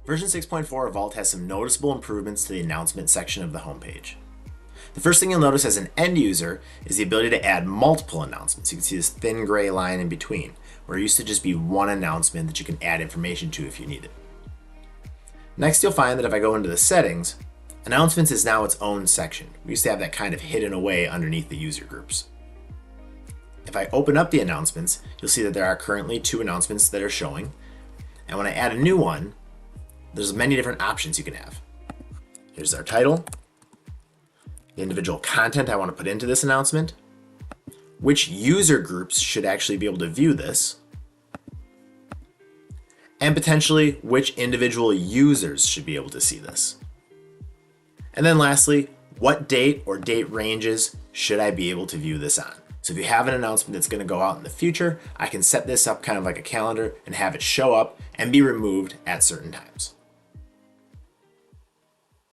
Version 6.4 of Vault has some noticeable improvements to the announcement section of the homepage. The first thing you'll notice as an end user is the ability to add multiple announcements. You can see this thin gray line in between, where it used to just be one announcement that you can add information to if you need it. Next, you'll find that if I go into the settings, announcements is now its own section. We used to have that kind of hidden away underneath the user groups. If I open up the announcements, you'll see that there are currently 2 announcements that are showing. And when I add a new one, there's many different options you can have. Here's our title, the individual content I want to put into this announcement, which user groups should actually be able to view this, and potentially which individual users should be able to see this. And then lastly, what date or date ranges should I be able to view this on? So if you have an announcement that's going to go out in the future, I can set this up kind of like a calendar and have it show up and be removed at certain times.